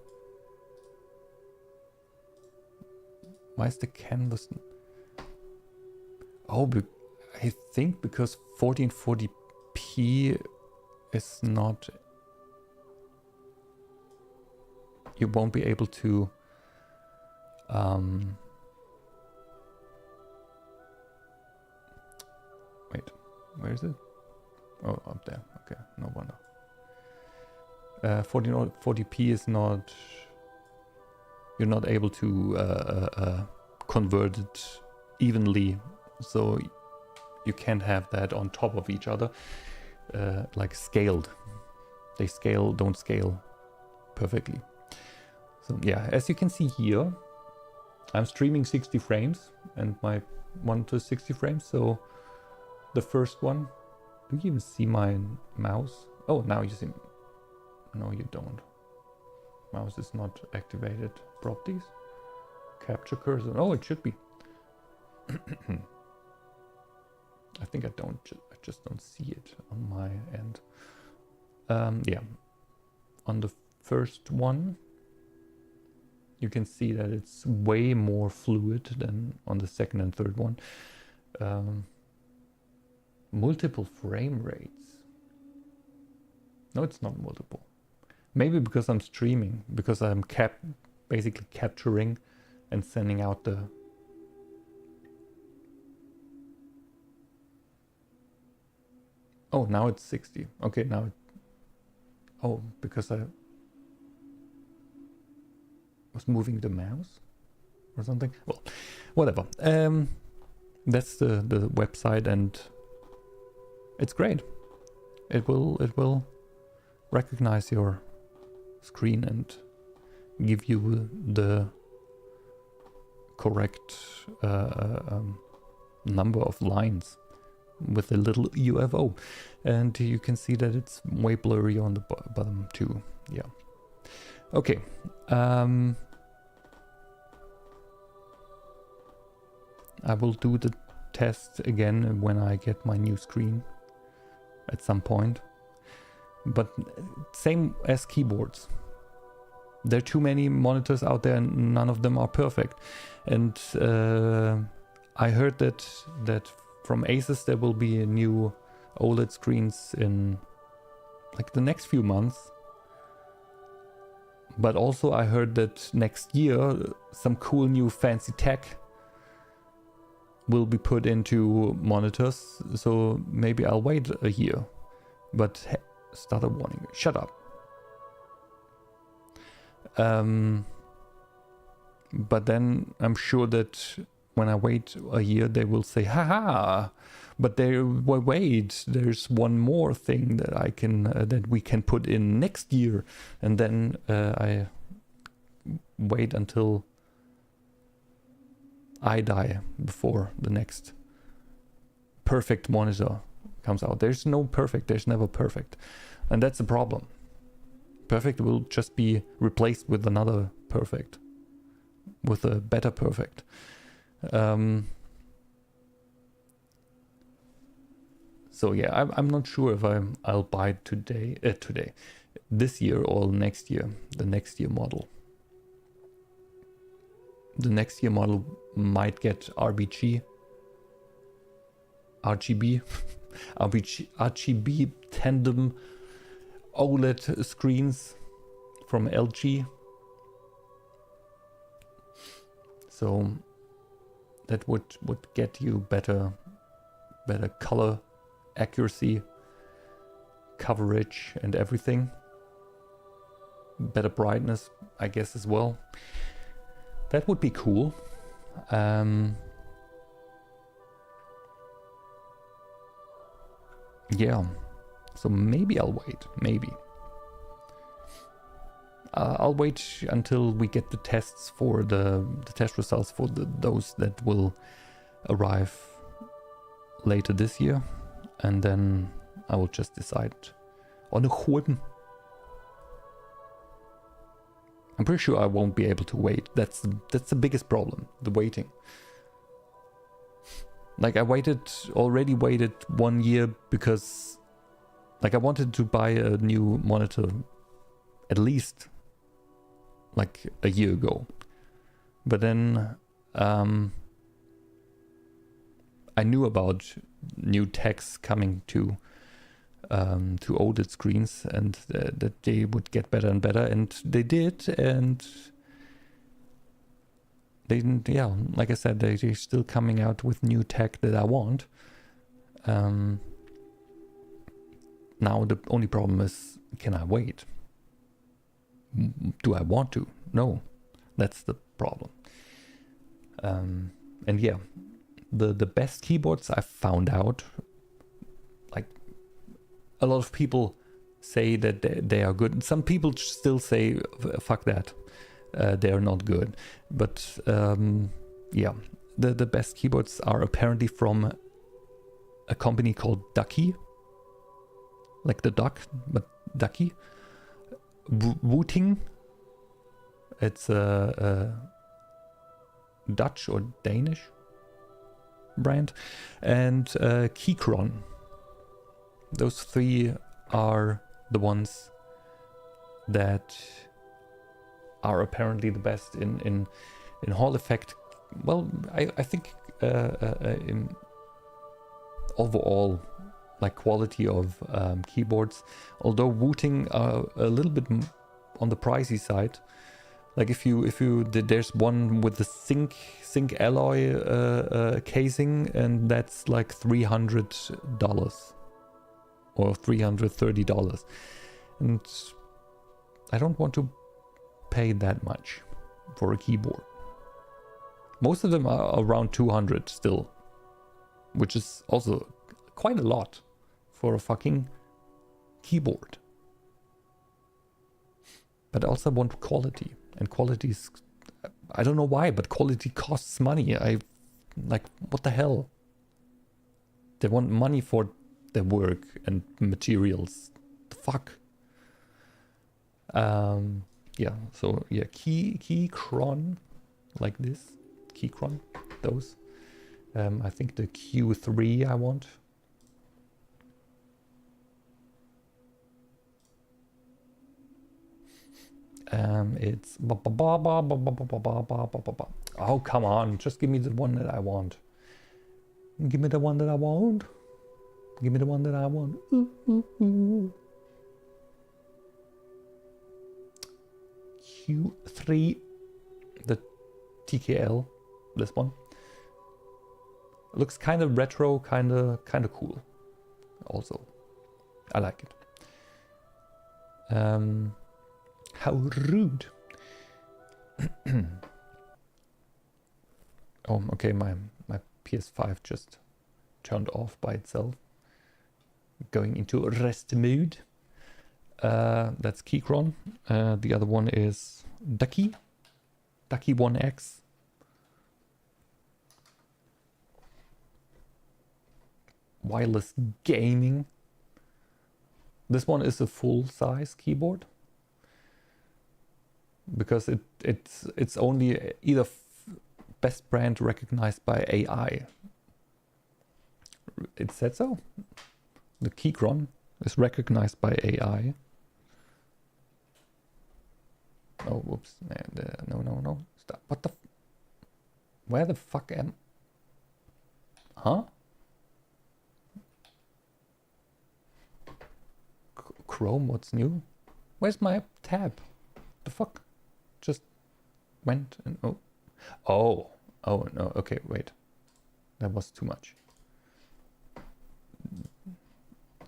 Why is the canvas? Oh, I think because 1440p is not. You won't be able to. Wait, where is it? Oh, up there. Okay, no wonder. 1440p is not. You're not able to convert it evenly, so you can't have that on top of each other, like scaled. They don't scale perfectly. So yeah, as you can see here, I'm streaming 60 frames and my monitor is 60 frames. So the first one, do you even see my mouse? Oh, now you see. No, you don't. Mouse is not activated. Properties, capture cursor. Oh, it should be. I think I just don't see it on my end. Yeah, on the first one, you can see that it's way more fluid than on the second and third one. Multiple frame rates. No, it's not multiple. Maybe because I'm streaming, because I'm basically capturing and sending out the. Oh, now it's 60. Okay, now. Oh, because was moving the mouse or something. Well, whatever. That's the website, and it's great. It will recognize your screen and give you the correct number of lines with a little UFO, and you can see that it's way blurry on the bottom too. Yeah. Okay. I will do the test again when I get my new screen at some point. But same as keyboards. There are too many monitors out there and none of them are perfect. And I heard that from Asus there will be a new OLED screens in like the next few months. But also I heard that next year some cool new fancy tech will be put into monitors, so maybe I'll wait a year. But hey, start a warning. Shut up. But then I'm sure that when I wait a year, they will say, haha, but wait, there's one more thing that I can that we can put in next year, and then I wait until I die before the next perfect monitor comes out. There's no perfect, there's never perfect, and that's the problem. Perfect will just be replaced with another perfect, with a better perfect. So yeah, I'm not sure if I'll buy today, this year or next year, the next year model. The next year model might get RGB, RGB tandem OLED screens from LG. So that would get you better color accuracy, coverage and everything. Better brightness, I guess, as well. That would be cool. Yeah, so maybe I'll wait, maybe. I'll wait until we get the tests for the test results for those that will arrive later this year, and then I will just decide on a whim. I'm pretty sure I won't be able to wait. That's the biggest problem, the waiting. Like I already waited 1 year because like I wanted to buy a new monitor at least like a year ago. But then I knew about new techs coming to OLED screens, and that they would get better and better, and they did, and they didn't. Yeah, like I said, they're still coming out with new tech that I want. Now the only problem is, can I wait? Do I want to? No, that's the problem. And yeah, the best keyboards I found out, like a lot of people say that they are good. Some people still say, fuck that, they are not good. But yeah, the best keyboards are apparently from a company called Ducky, like the duck, but Ducky. Wooting. It's a Dutch or Danish brand, and Keychron. Those three are the ones that are apparently the best in Hall effect. Well, I think in overall, like, quality of keyboards, although Wooting are a little bit on the pricey side. Like if you there's one with the zinc alloy casing, and that's like $300 or $330, and I don't want to pay that much. for a keyboard. Most of them are around 200 still, which is also quite a lot for a fucking keyboard. But I also want quality, and quality is, I don't know why, but quality costs money. Like, what the hell? They want money for their work and materials. The fuck? Yeah, so yeah, Keychron, like this. Keychron, those. I think the Q3 I want. It's oh, come on, just give me the one that I want. Give me the one that I want. Give me the one that I want. Ooh, ooh, ooh. Q3, the TKL, this one. It looks kind of retro, kind of cool. Also, I like it. How rude. Oh, okay, my PS5 just turned off by itself. Going into rest mode. That's Keychron. The other one is Ducky 1X. Wireless gaming. This one is a full-size keyboard because it's only either best brand recognized by AI. It said so. The Keychron is recognized by AI. Oh, whoops! No! Stop! What the? Where the fuck am? Huh? Chrome, what's new? Where's my tab? The fuck? Just went and oh no. Okay, wait. That was too much.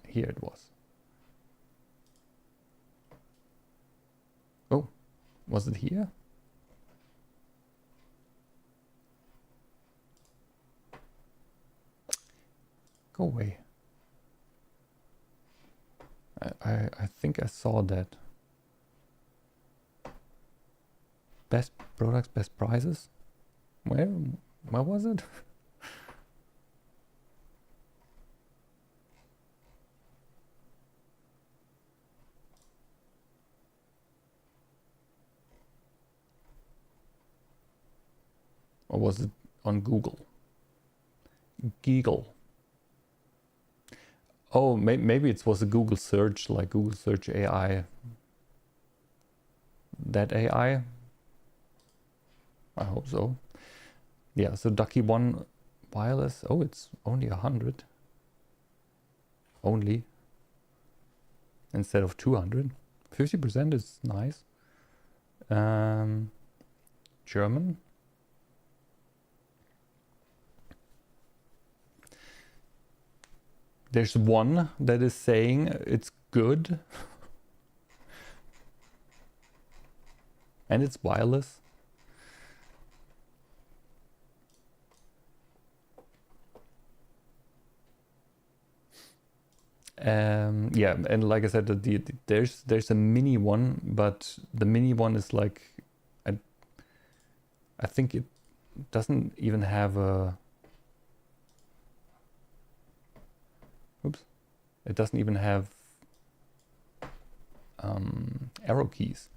Here it was. Oh, was it here? Go away. I think I saw that. Best products, best prices. Where was it? Or was it on Google? Google. Oh, maybe it was a Google search, like Google search AI. That AI? I hope so. Yeah, so Ducky 1 wireless. Oh, it's only 100. Only. Instead of 200. 50% is nice. German. There's one that is saying it's good. And it's wireless. Yeah, and like I said, there's a mini one, but the mini one is like, I think it doesn't even have a. Oops, it doesn't even have arrow keys,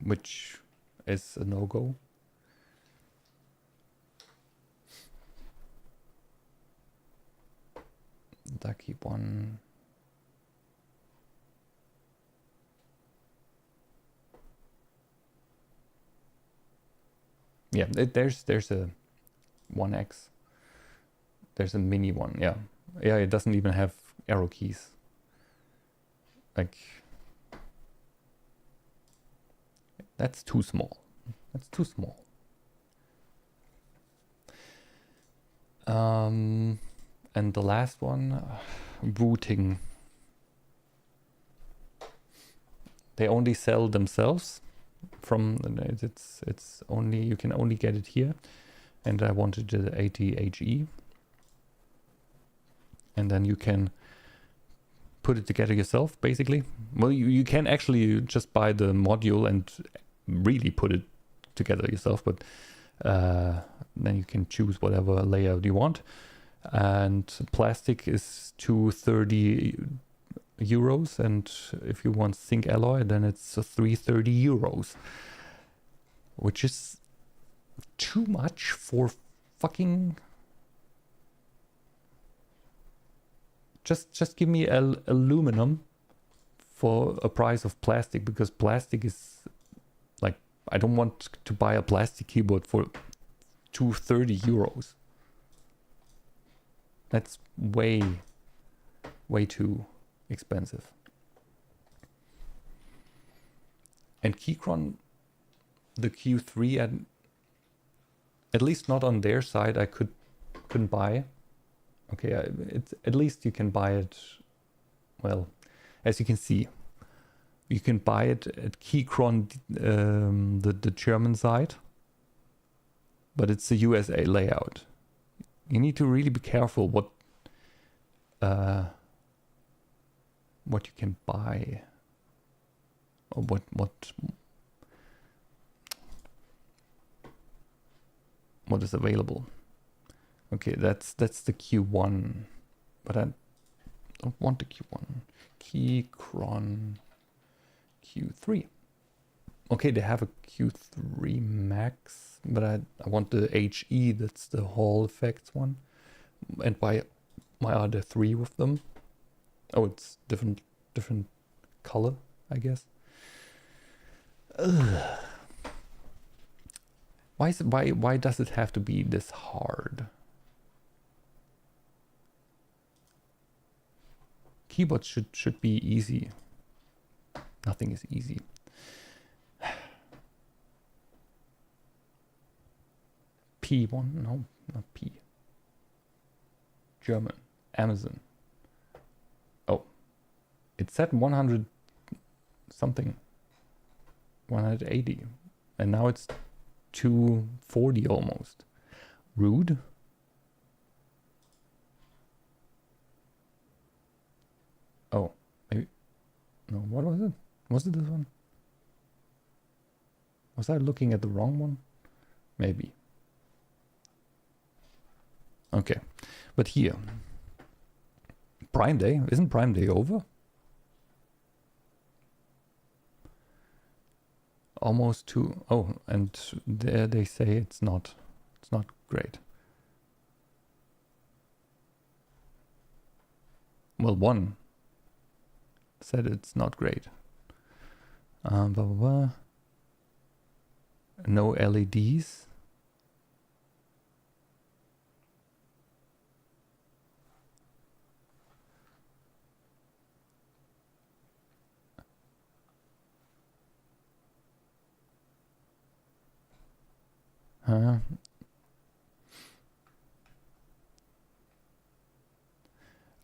which is a no-go. Ducky one. Yeah, there's a 1X. There's a mini one. Yeah, it doesn't even have arrow keys. Like, that's too small. That's too small. And the last one, booting. They only sell themselves, from it's only, you can only get it here, and I wanted the 80HE, and then you can put it together yourself, basically. Well, you can actually just buy the module and really put it together yourself, but then you can choose whatever layout you want. And plastic is 230 euros, and if you want zinc alloy, then it's 330 euros, which is too much for fucking... Just give me aluminum for a price of plastic, because plastic is like, I don't want to buy a plastic keyboard for 230 euros. That's way too expensive. And Keychron, the Q3, at least not on their side, I couldn't buy. Okay, it's at least you can buy it. Well, as you can see, you can buy it at Keychron, the German side, but it's a USA layout. You need to really be careful what you can buy, or what is available. Okay, that's the Q1, but I don't want the Q1. Keychron Q3. Okay, they have a Q3 Max, but I want the HE, that's the Hall Effects one. And why are there three of them? Oh, it's different color, I guess. Ugh. Why does it have to be this hard? Keyboards should be easy. Nothing is easy. P1? No, not P. German. Amazon. Oh. It said 100 something. 180. And now it's 240 almost. Rude. Oh, maybe. No, what was it? Was it this one? Was I looking at the wrong one? Maybe. Okay, but here. Prime Day? Isn't Prime Day over? Almost two. Oh, and there they say it's not great. Well, one said it's not great. Blah, blah, blah. No LEDs.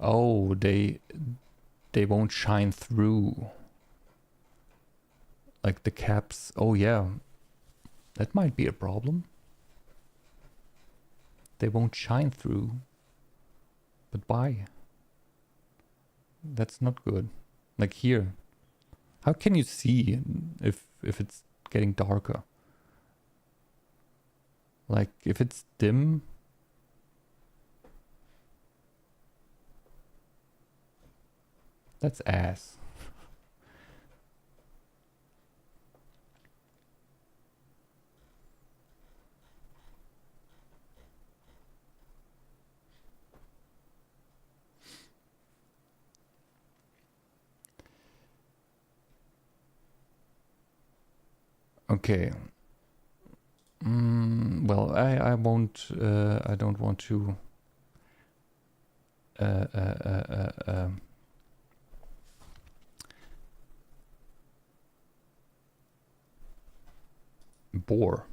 Oh, they won't shine through. Like the caps. Oh yeah. That might be a problem. They won't shine through. But why? That's not good. Like here. How can you see if it's getting darker? Like if it's dim. That's ass. Okay. Well, I won't. I don't want to. Bore.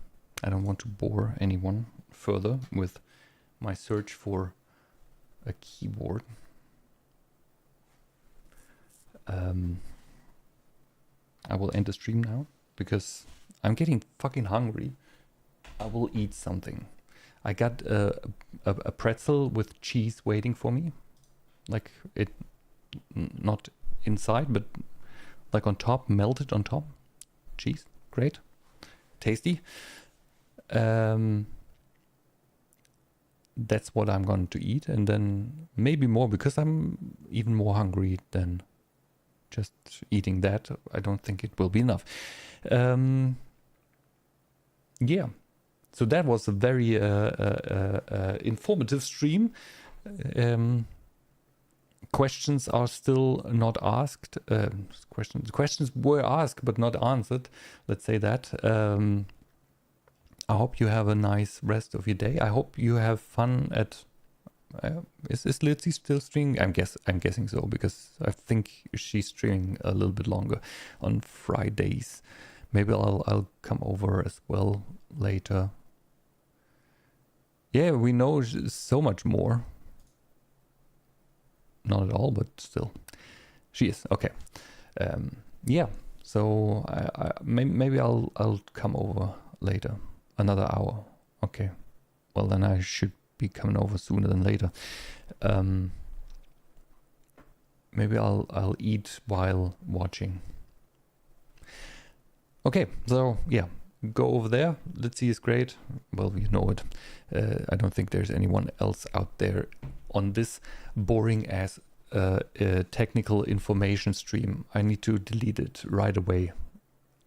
I don't want to bore anyone further with my search for a keyboard. I will end the stream now. because I'm getting fucking hungry. I will eat something. I got a pretzel with cheese waiting for me. Like it, not inside, but like on top, melted on top. Cheese, great, tasty. That's what I'm going to eat, and then maybe more, because I'm even more hungry than just eating that. I don't think it will be enough. Yeah, so that was a very informative stream. Questions are still not asked. Questions were asked but not answered. Let's say that. I hope you have a nice rest of your day. I hope you have fun at. Is Lizzie still streaming? I'm guessing so, because I think she's streaming a little bit longer on Fridays. Maybe I'll come over as well later. Yeah, we know so much more. Not at all, but still, she is okay. Yeah, so maybe I'll come over later. Another hour. Okay. Well, then I should be coming over sooner than later. Maybe I'll eat while watching. Okay, so yeah, go over there. Let's see, is great. Well, you know it. I don't think there's anyone else out there on this boring ass technical information stream. I need to delete it right away.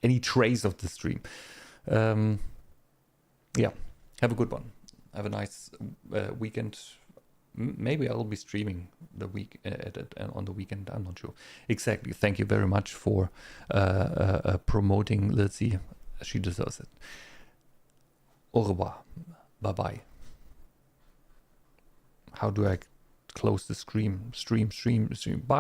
Any trace of the stream. Yeah, have a good one. Have a nice weekend. Maybe I'll be streaming the week on the weekend. I'm not sure exactly. Thank you very much for promoting Lizzie. She deserves it. Au revoir. Bye bye. How do I close the stream? Stream. Bye.